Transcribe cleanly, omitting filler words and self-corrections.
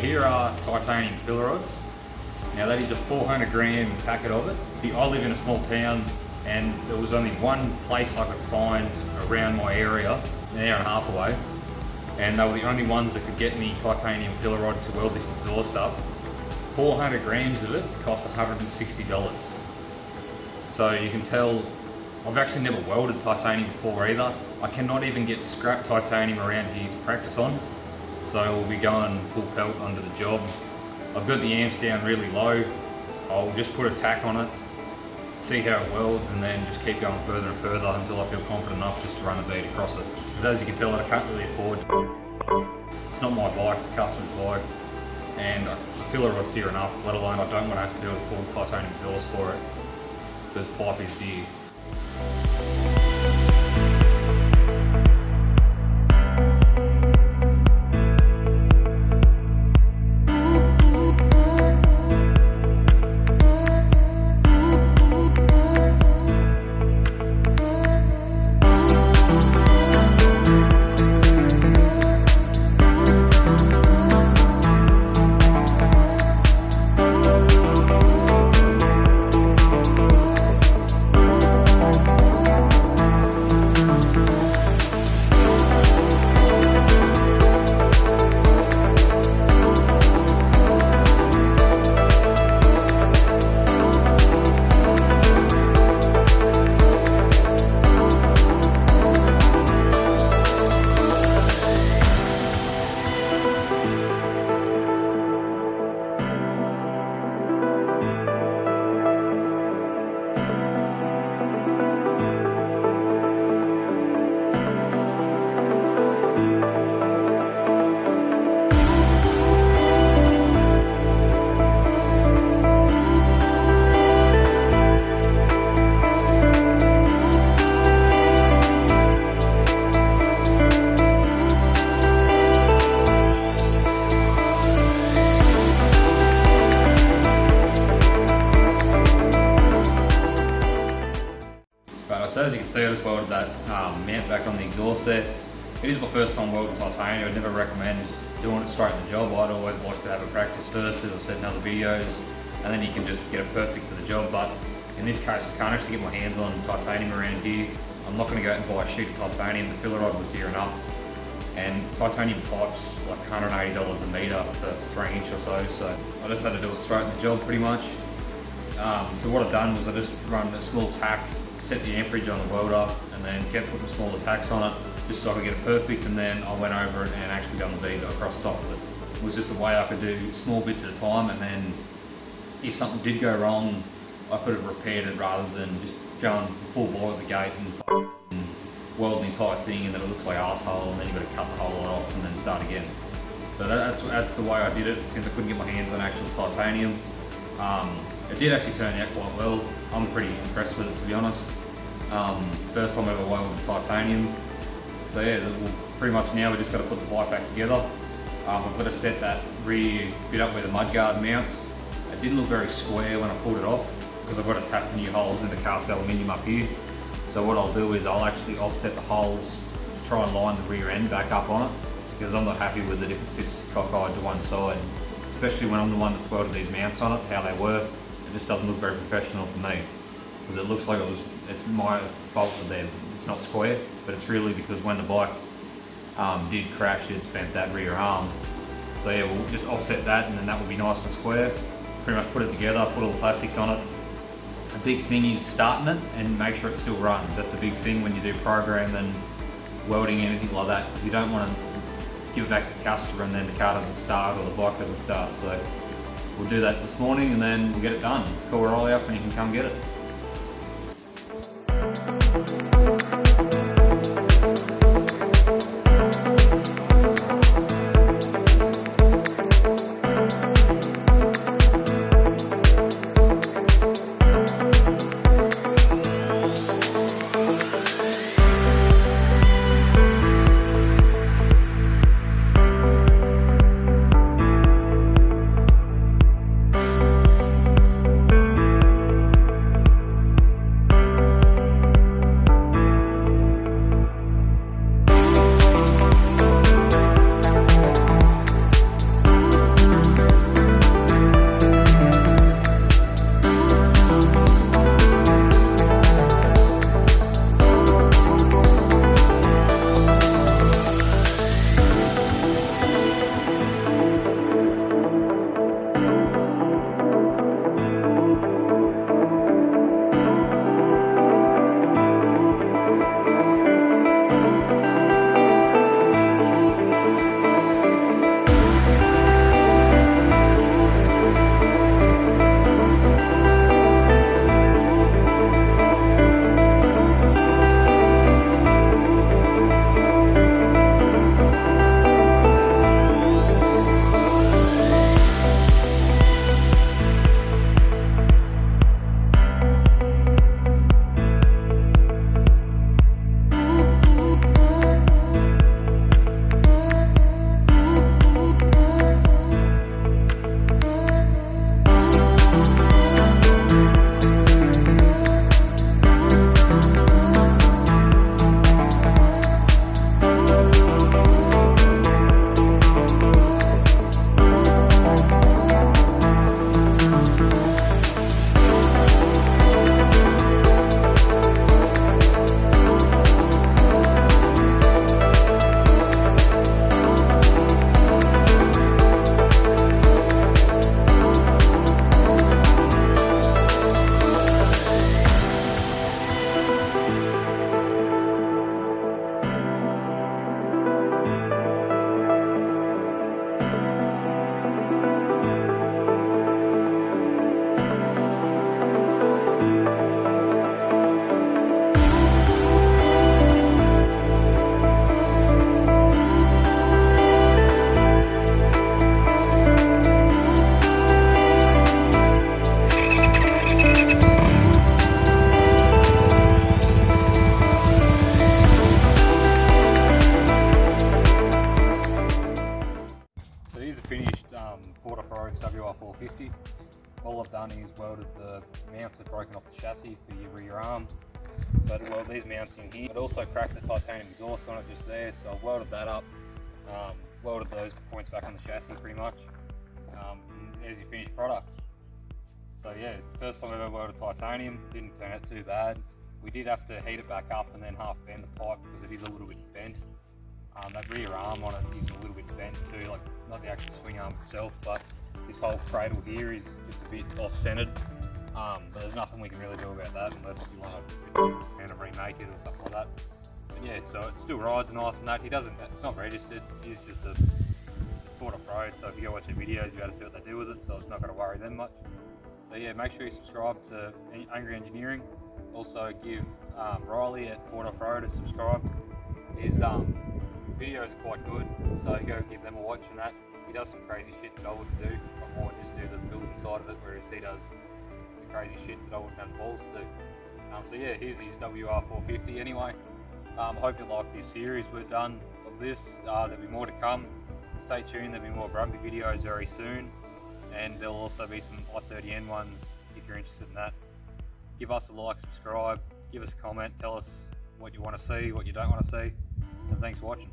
here are titanium filler rods. Now that is a 400 gram packet of it. I live in a small town and there was only one place I could find around my area, an hour and a half away, and they were the only ones that could get me titanium filler rod to weld this exhaust up. 400 grams of it cost $160. So you can tell I've actually never welded titanium before either. I cannot even get scrap titanium around here to practice on, so we'll be going full pelt under the job. I've got the amps down really low. I'll just put a tack on it, see how it welds, and then just keep going further and further until I feel confident enough just to run the bead across it. Because as you can tell, I can't really afford. It's not my bike, it's a customer's bike, and the filler rod's dear enough, let alone I don't want to have to do a full titanium exhaust for it, because pipe is dear. So as you can see, I just welded that mount back on the exhaust there. It is my first time welding titanium. I'd never recommend doing it straight in the job. I'd always like to have a practice first, as I've said in other videos, and then you can just get it perfect for the job. But in this case, I can't actually get my hands on titanium around here. I'm not going to go out and buy a sheet of titanium. The filler rod was dear enough, and titanium pipes like $180 a metre for 3 inch or so I just had to do it straight in the job pretty much. So what I've done was I just run a small tack, set the amperage on the welder, and then kept putting smaller tacks on it just so I could get it perfect, and then I went over it and actually done the bead across the top of it. It was just a way I could do small bits at a time, and then if something did go wrong, I could have repaired it rather than just going full bore at the gate and weld the entire thing and then it looks like arsehole, and then you've got to cut the whole lot off and then start again. So that's the way I did it, since I couldn't get my hands on actual titanium. It did actually turn out quite well. I'm pretty impressed with it, to be honest. First time ever welded with titanium. So yeah, pretty much now we just got to put the bike back together. I've got to set that rear bit up where the mudguard mounts. It didn't look very square when I pulled it off because I've got to tap the new holes into cast aluminium up here. So what I'll do is I'll actually offset the holes to try and line the rear end back up on it, because I'm not happy with it if it sits cockeyed to one side, especially when I'm the one that's welded these mounts on it, how they were. It just doesn't look very professional for me, because it looks like it's my fault that it's not square, but it's really because when the bike did crash, it's bent that rear arm. So yeah, we'll just offset that, and then that will be nice and square. Pretty much put it together, put all the plastics on it. A big thing is starting it and make sure it still runs. That's a big thing when you do program and welding, anything like that, because you don't want to give it back to the customer and then the car doesn't start or the bike doesn't start. So we'll do that this morning and then we'll get it done. Call Riley up and you can come get it. all I've done is welded the mounts that broken off the chassis for your rear arm. So to weld these mounts in here. I'd also cracked the titanium exhaust on it just there, so I've welded that up, welded those points back on the chassis pretty much. And there's your finished product. So yeah, first time I've ever welded titanium, didn't turn out too bad. We did have to heat it back up and then half bend the pipe because it is a little bit bent. That rear arm on it is a little bit bent too, like not the actual swing arm itself, but this whole cradle here is just a bit off-centered. But there's nothing we can really do about that unless you want to remake it or something like that. But yeah, so it still rides nice and that. It's not registered, it's just it's Foord Offroad, so if you go watch their videos, you'll be able to see what they do with it, so it's not going to worry them much. So yeah, make sure you subscribe to Angry Engineering. Also give Riley at Foord Offroad a subscribe. His video is quite good, so go give them a watch and that. He does some crazy shit that I wouldn't do. I more just do the building side of it, whereas he does the crazy shit that I wouldn't have the balls to do. So yeah, here's his WR450 anyway. I hope you like this series we've done of this. There'll be more to come. Stay tuned, there'll be more Brumby videos very soon. And there'll also be some I-30N ones if you're interested in that. Give us a like, subscribe, give us a comment, tell us what you want to see, what you don't want to see. And thanks for watching.